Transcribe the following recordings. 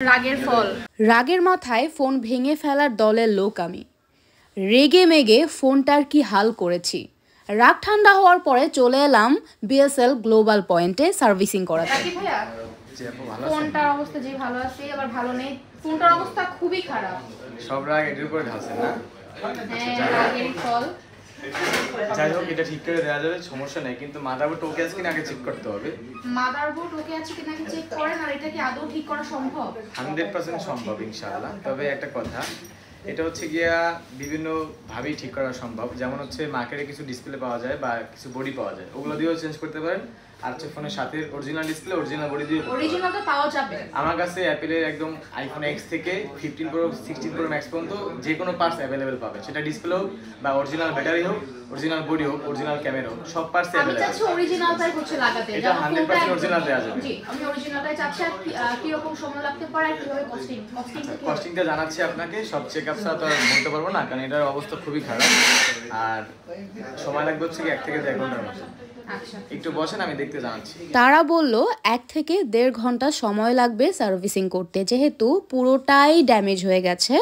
রাগের ফল। রাগের মাথায় ফোন ভেঙে ফেলার দলের লোক আমি। রেগে মেগে ফোনটার কি হাল করেছি। রাগ ঠান্ডা হওয়ার পরে চলে এলাম বিএসএল গ্লোবাল পয়েন্টে সার্ভিসিং করাতে। ফোনটার অবস্থা যে ভালো আছে আবার ভালো নেই, ফোনটার অবস্থা খুবই খারাপ। সব রাগ এর উপরে ঢালছেন না? হ্যাঁ, রাগের ফল। যাই হোক, এটা ঠিক করে দেওয়া যাবে, সমস্যা নেই, কিন্তু মাদারবোর্ড ওকে আছে কিনা আগে চেক করতে হবে। মাদারবোর্ড ওকে আছে কিনা আগে চেক করেন, আর এটা কি আদৌ ঠিক করা সম্ভব? 100% সম্ভব ইনশাআল্লাহ। তবে একটা কথা, এটা হচ্ছে গিয়া বিভিন্ন ভাবেই ঠিক করা সম্ভব। যেমন হচ্ছে মার্কেটে কিছু ডিসপ্লে পাওয়া যায় বা কিছু বডি পাওয়া যায়, ওগুলো দিয়েও চেঞ্জ করতে পারেন। আর হচ্ছে ফোনের সাথে অরিজিনাল ডিসপ্লে, অরিজিনাল বডি দিয়ে অরিজিনালটা পাওয়া যাবে। আমার কাছে অ্যাপেলের একদম আইফোন এক্স থেকে 15 প্রো 16 প্রো ম্যাক্স পর্যন্ত যে কোনো পার্টস অ্যাভেলেবেল পাবেন। সেটা ডিসপ্লে হোক বা অরিজিনাল ব্যাটারি হোক, অরিজিনাল বডি হোক, অরিজিনাল ক্যামেরা হোক, সব পার্টস অ্যাভেলেবেল। আমি চাচ্ছি অরিজিনালটাই হচ্ছে লাগাতে। এটা 100% অরিজিনাল দেওয়া যাবে। জি, আমি অরিজিনালটাই চাচ্ছি। আর কি রকম সময় লাগতে পারে আর কিভাবে কস্টিংটা জানাচ্ছি আপনাকে। সব চেকআপ ছাড়া তো আর বলতে পারবো না, কারণ এটার অবস্থা খুবই খারাপ। আর সময় লাগবে হচ্ছে 1 থেকে 1.5 ঘন্টার মতো। একটু বসেন, আমি দেখতে জানাচ্ছি। তারা বলল 1 থেকে 1.5 ঘন্টা সময় লাগবে সার্ভিসিং করতে, যেহেতু পুরোটাই ড্যামেজ হয়ে গেছে,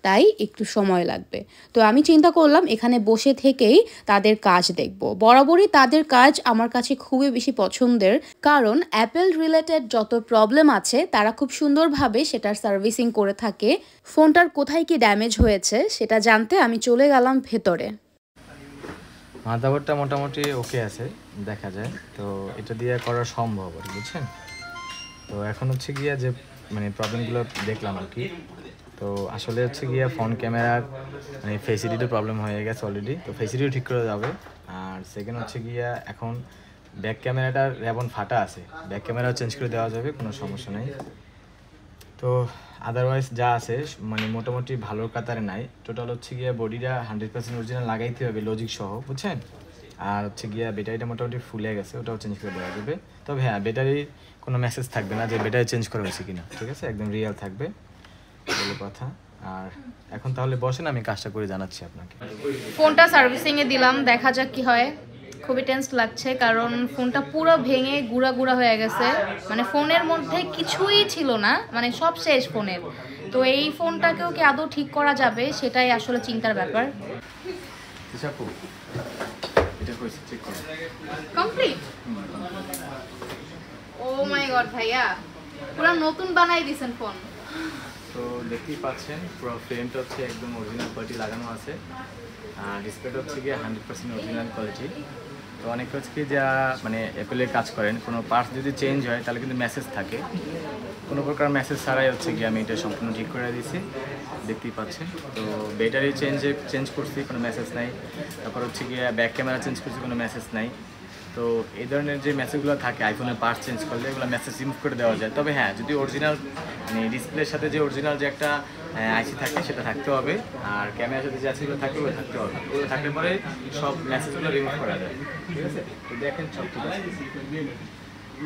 তাই একটু সময় লাগবে। তো আমি চিন্তা করলাম এখানে বসে থেকেই তাদের কাজ দেখব। বরাবরই তাদের কাজ আমার কাছে খুবই বেশি পছন্দের, কারণ অ্যাপেল রিলেটেড যত প্রবলেম আছে তারা খুব সুন্দরভাবে সেটার সার্ভিসিং করে থাকে। ফোনটার কোথায় কি ড্যামেজ হয়েছে সেটা জানতে আমি চলে গেলাম ভেতরে। মাদারবোর্ডটা মোটামুটি ওকে আছে দেখা যায়, তো এটা দিয়ে করা সম্ভব আর বুঝছেন। তো এখন হচ্ছে গিয়া যে মানে প্রবলেমগুলো দেখলাম আর কি। তো আসলে হচ্ছে গিয়া ফোন ক্যামেরার মানে ফেসিলিটির প্রবলেম হয়ে গেছে অলরেডি, তো ফেসিলিটিও ঠিক করে যাবে। আর সেকেন্ড হচ্ছে গিয়া এখন ব্যাক ক্যামেরাটার রেবন ফাটা আছে, ব্যাক ক্যামেরাও চেঞ্জ করে দেওয়া যাবে, কোনো সমস্যা নেই। তো আদারওয়াইজ যা আছে মানে মোটামুটি ভালোর কাতারে নাই। টোটাল হচ্ছে গিয়া বডিটা 100% অরিজিনাল লাগাইতে হবে লজিক সহ, বুঝছেন। আর হচ্ছে গিয়া ব্যাটারিটা মোটামুটি ফুলে গেছে, ওটাও চেঞ্জ করে দেওয়া যাবে। তবে হ্যাঁ, ব্যাটারির কোনো মেসেজ থাকবে না যে ব্যাটারি চেঞ্জ করা হয়েছে কিনা, ঠিক আছে, একদম রিয়েল থাকবে বলে কথা। আর এখন তাহলে বসেন, আমি কাজটা করে জানাচ্ছি আপনাকে। ফোনটা সার্ভিসিংয়ে দিলাম, দেখা যাক কি হয়। খুবই টেন্স লাগছে, কারণ ফোনটা পুরো ভেঙে গুঁড়া গুঁড়া হয়ে গেছে। মানে ফোনের মধ্যে কিছুই ছিল না, মানে সব শেষ ফোনের। তো এই ফোনটাকেও কি আদৌ ঠিক করা যাবে, সেটাই আসলে চিন্তার ব্যাপার। কমপ্লিট। ও মাই গড ভাইয়া, পুরো নতুন বানাই দিয়েছেন ফোন। তো দেখতেই পাচ্ছেন পুরো ফ্রেমটা হচ্ছে একদম অরিজিনাল কোয়ালিটি লাগানো আছে, আর ডিসপ্লেটা হচ্ছে গিয়ে 100% অরিজিনাল কোয়ালিটি। তো অনেকে হচ্ছে কি যা মানে অ্যাপেলের কাজ করেন, কোনো পার্টস যদি চেঞ্জ হয় তাহলে কিন্তু মেসেজ থাকে, কোনো প্রকার মেসেজ ছাড়াই হচ্ছে গিয়ে আমি এটা সম্পূর্ণ ঠিক করে দিয়েছি, দেখতেই পাচ্ছেন। তো ব্যাটারি চেঞ্জ করছি, কোনো মেসেজ নাই। তারপর হচ্ছে গিয়ে ব্যাক ক্যামেরা চেঞ্জ করছি, কোনো মেসেজ নাই। তো এই ধরনের যে মেসেজগুলো থাকে আইফোনের পার্টস চেঞ্জ করলে, এগুলো মেসেজ রিমুভ করে দেওয়া যায়। তবে হ্যাঁ, যদি অরিজিনাল মানে ডিসপ্লের সাথে যে অরিজিনাল যে একটা আইসি থাকে সেটা থাকতে হবে, আর ক্যামেরার সাথে যে আইসিগুলো থাকে ওগুলো থাকতে হবে। ওগুলো থাকলে পরে সব মেসেজগুলো রিমুভ করা যায়, ঠিক আছে। তো দেখেন সব ঠিক আছে।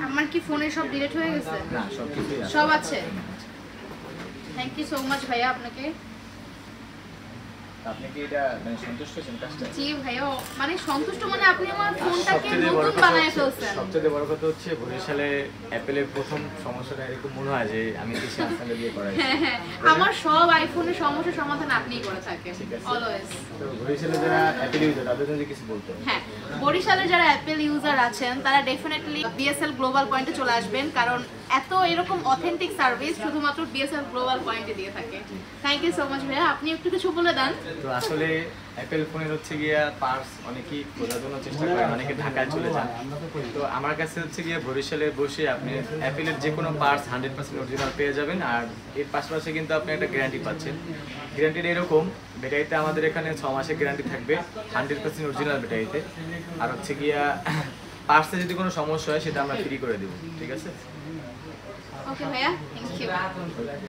আমার কি ফোনে সব ডিলিট হয়ে গেছে? না, সব কিছুই আছে, সব আছে। থ্যাংক ইউ সো মাচ ভাইয়া আপনাকে। আপনি কি এটা মানে সন্তুষ্ট হয়েছেন কাজটা? জি ভাইয়া, মানে সন্তুষ্ট মানে আপনি আমার ফোনটাকে নতুন বানায় ফেলছেন। সবচেয়ে বড় কথা হচ্ছে বরিশালে অ্যাপেলের প্রথম সমস্যাটা এরকম মনে হয় যে আমি কিছু আপনাদের দিয়ে করাই। হ্যাঁ, আমার সব আইফোনের সমস্যার সমাধান আপনিই করে থাকেন অলওয়েজ। তো বরিশালে যারা অ্যাপেল ইউজার তাদের জন্য কিছু বলতে? হ্যাঁ, বরিশালে যারা অ্যাপেল ইউজার আছেন তারা ডেফিনেটলি বিএসএল গ্লোবাল পয়েন্টে চলে আসবেন, কারণ এত এরকম অথেন্টিক সার্ভিস শুধুমাত্র বিএসএল গ্লোবাল পয়েন্টে দিয়ে থাকে। থ্যাংক ইউ সো মাচ ভাইয়া, আপনি একটু কিছু বলে দেন। তো আসলে অ্যাপেল ফোনের হচ্ছে গিয়া পার্টস অনেকেই খোঁজার জন্য চেষ্টা করেন, অনেকে ঢাকায় চলে যান। তো আমার কাছে হচ্ছে গিয়ে বরিশালে বসে আপনি অ্যাপেলের যে কোনো পার্টস 100% অরিজিনাল পেয়ে যাবেন। আর এর পাশাপাশি কিন্তু আপনি একটা গ্যারান্টি পাচ্ছেন। গ্যারান্টিটা এরকম, ব্যাটারিতে আমাদের এখানে 6 মাসের গ্যারান্টি থাকবে 100% অরিজিনাল ব্যাটারিতে। আর হচ্ছে গিয়া পার্টসে যদি কোনো সমস্যা হয় সেটা আমরা ফ্রি করে দেবো, ঠিক আছে। ওকে ভাইয়া, থ্যাংক ইউ।